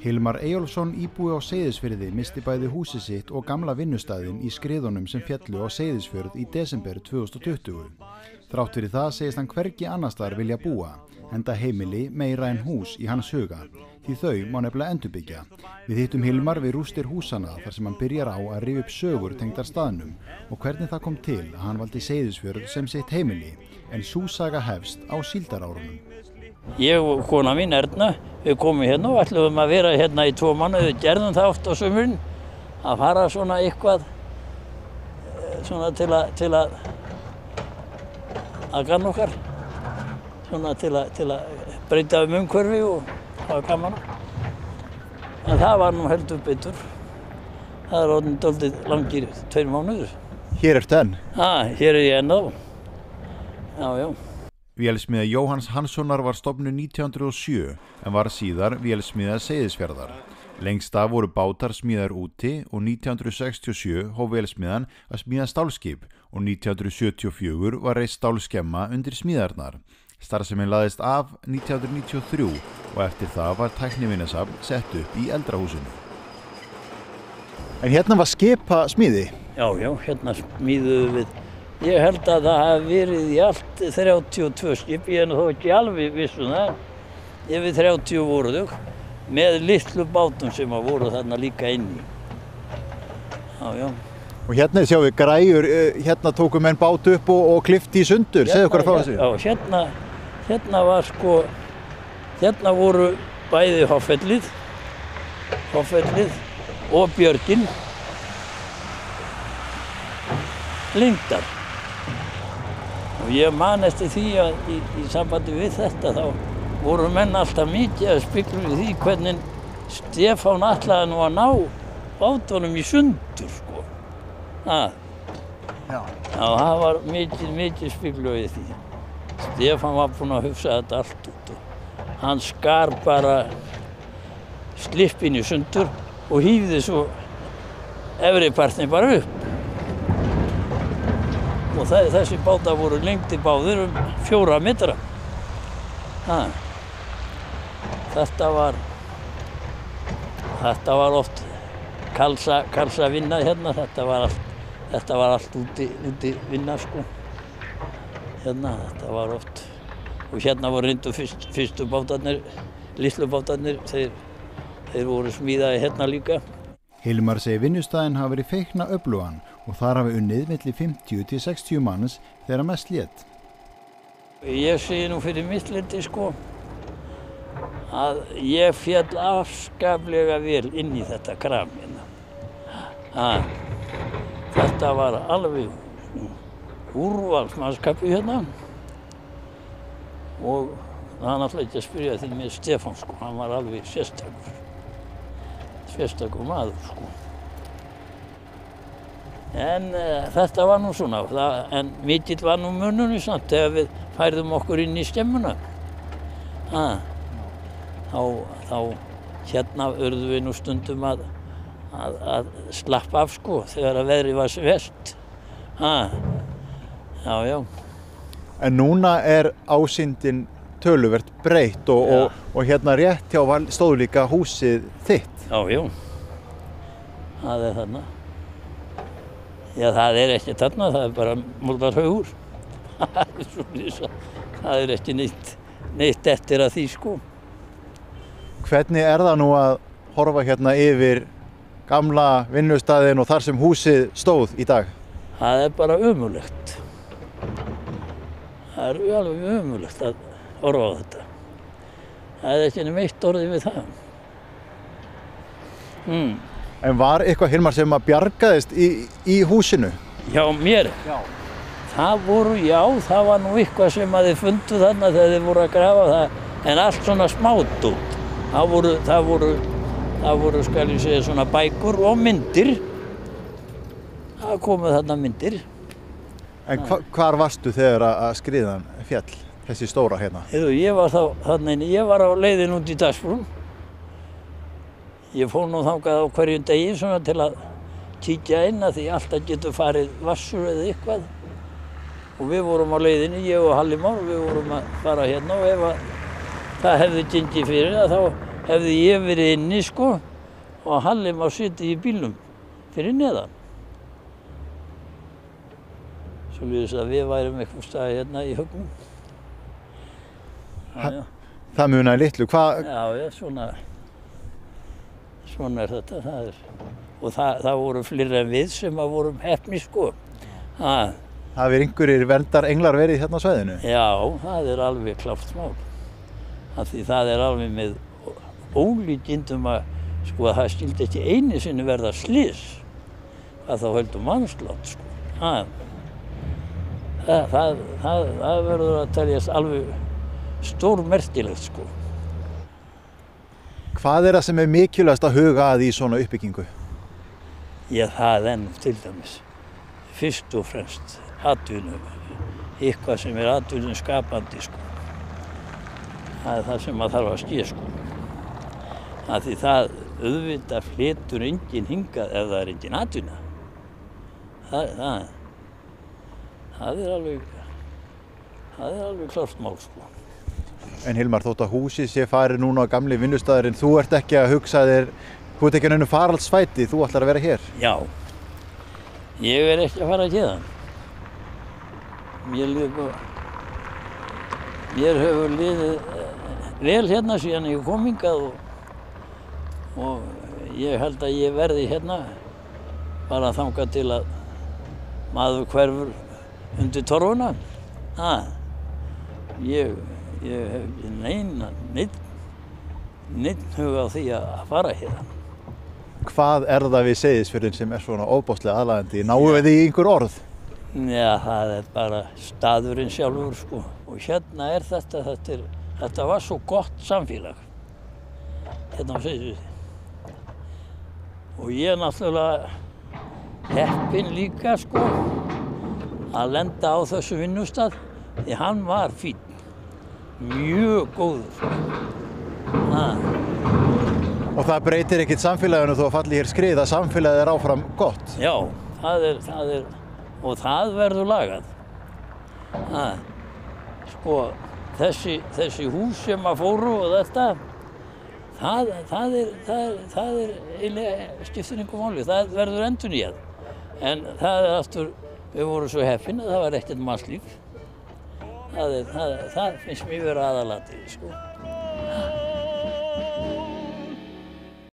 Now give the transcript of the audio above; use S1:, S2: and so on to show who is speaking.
S1: Hilmar Eyjólfsson, íbúi á Seyðisfirði, missti bæði húsið sitt og gamla vinnustaðinn í skriðunum sem féllu á Seyðisfjörð í desember 2020. Þrátt fyrir það segist hann hvergi annars staðar vilja búa, enda heimili meira en hús í hans huga, því þau má nefnilega endurbyggja. Við hittum Hilmar við rústir húsana þar sem hann byrjar á að rifja upp sögur tengdar staðnum og hvernig það kom til að hann valdi Seyðisfjörð sem sitt heimili, en sú saga hefst á síldarárunum.
S2: Ég og kona mín Erna, við komum hérna og ætluðum að vera hérna í 2 mánuði, við gerðum það oft á sumrin, að fara svona eitthvað svona til að ganna okkar, svona til að breyta umhverfi og hafa gaman. En það var nú heldur betur. Það orðin dálítið langir 2 mánuður.
S1: Hér ertu enn?
S2: Hér ég enn þá. Já.
S1: Vélsmiðja Jóhanns Hanssonar var stofnuð 1907 en var síðar vélsmiðja Seyðisfjarðar. Lengst af voru bátar smíðar úti og 1967 hóf vélsmiðjan að smíða stálskip og 1974 var reist stálskemma undir smíðarnar. Starfsemin laðist af 1993 og eftir það var tæknivinasafn sett upp í eldrahúsinu. En hérna var skipasmíði?
S2: Já, hérna smíðuðum við. Ég held að það hafi verið í allt 32 skip, ég er þó ekki alveg viss það. Yfir 30 voru þau, með litlu bátum sem voru þarna líka inni. Já.
S1: Og hérna sjáum við græjur, hérna tóku menn bát upp og klippti í sundur, segðu okkur að frá þessu.
S2: Já, hérna var hérna voru bæði hoffellið og björgin lengdar. Og ég man eftir því að í sambandi við þetta þá voru menn alltaf mikið að spekla við því hvernig Stefán ætlaði nú að ná bátunum í sundur, sko. Já, það var mikið spekla við því. Stefán var búinn að hugsa þetta allt út og hann skar bara slippinn í sundur og hífði svo efri partinn bara upp. Og þessi bátar voru lengdir báðir 4 metra. Þetta var oft kalsa vinna hérna, þetta var allt úti vinna, sko. Hérna, þetta var oft. Og hérna voru reyndu fyrstu bátarnir, litlu bátarnir, þeir voru smíðaði hérna líka.
S1: Hilmar segir vinnustaðinn hafi verið feikna öflugan og þar hafi unnið milli 50 til 60 manns þegar mest lét.
S2: Ég segi nú fyrir mitt leyti, sko, að ég féll afskaplega vel inn í þetta kram hérna. Þetta var alveg úrvalsmannskapi hérna og það er náttúrulega ekki að spyrja því með Stefán, sko, hann var alveg sérstakur maður, sko. En þetta var nú svona, en mikill var nú munurinn samt þegar við færðum okkur inn í skemmuna. Þá hérna urðum við nú stundum að slappa af, sko, þegar að veðrið var verst. Já.
S1: En núna ásýndin töluvert breytt og hérna rétt hjá stóð líka húsið þitt.
S2: Já. Það er þarna. Já, það er ekki þarna, það er bara Moldarhaugur. Það er ekki neitt eftir að því, sko.
S1: Hvernig er það nú að horfa hérna yfir gamla vinnustaðinn og þar sem húsið stóð í dag?
S2: Það er bara ömurlegt. Það er alveg ömurlegt að horfa á þetta. Það er ekki neitt orðið við það.
S1: En var eitthvað, Hilmar, sem að bjargaðist í húsinu?
S2: Já, mér? Já. Það var nú eitthvað sem að þið fundu þarna þegar þið voru að grafa það, en allt svona smádót. Það voru, skal ég segja, svona bækur og myndir. Það komu þarna myndir.
S1: En hvar varstu þegar að skriðan féll, þessi stóra hérna?
S2: Ég var þarna inni, ég var á leiðin út í Dagsbrún. Ég fór nú þangað á hverjum degi svona til að kíkja inn að því alltaf getur farið vassur eða eitthvað. Og við vorum á leiðinni, ég og Halli Már, við vorum að fara hérna og ef það hefði gengið fyrir það hefði ég verið inni sko og Halli má sitja í bílnum fyrir neðan. Svoleiðis að við værum eitthvað staði hérna í högnum.
S1: Það munaði litlu, hvað?
S2: Já, svona er þetta, og það voru fleiri en við sem vorum heppni sko.
S1: Það hefur einhverjir verndar englar verið hérna á svæðinu?
S2: Já, það er alveg klárt mál. Því það er alveg með ólíkindum að sko að það skyldi ekki einu sinni verða slys, hvað þá heldur mannslátt sko. Það verður að teljast alveg stórmerkilegt sko.
S1: Hvað er það sem er mikilvægast að huga að í svona uppbyggingu?
S2: Já, það er til dæmis fyrst og fremst atvinnu, eitthvað sem er atvinnu skapandi sko. Það er það sem maður þarf að skýra sko. Því það auðvitað flytur enginn hingað ef það er enginn atvinna. Það er alveg klárt mál sko.
S1: En Hilmar, þótt að húsið sé farið núna á gamli vinnustaðurinn, þú ert ekki að hugsa þér, þú ert ekki að neinu faraldsfæti, þú ætlar að vera hér?
S2: Já, ég er ekki að fara héðan. Mér hefur liðið vel hérna síðan ég kom hingað og ég held að ég verði hérna bara þangað til að maður hverfur undir torfuna. Ég hef ekki neinn hug á því að fara hérna.
S1: Hvað er það við Seyðisfjörðinn sem er svona ofboðslega aðlaðandi? Náum við því í einhver orð?
S2: Já, það er bara staðurinn sjálfur sko. Og hérna er þetta var svo gott samfélag. Hérna á Seyðisfirði. Og ég er náttúrulega heppinn líka sko að lenda á þessu vinnustað því hann var fínn. Mjög góður.
S1: Og það breytir ekkert samfélaginu þó að falli hér skrið að samfélagið er áfram gott?
S2: Já, og það verður lagað. Sko, þessi hús sem að fóru og þetta, það er eiginlega skiptir engu máli, það verður endurnýjað. En það er aftur, við vorum svo heppin að það var ekkert mannslíf. Það finnst mér vera aðalatriði, sko.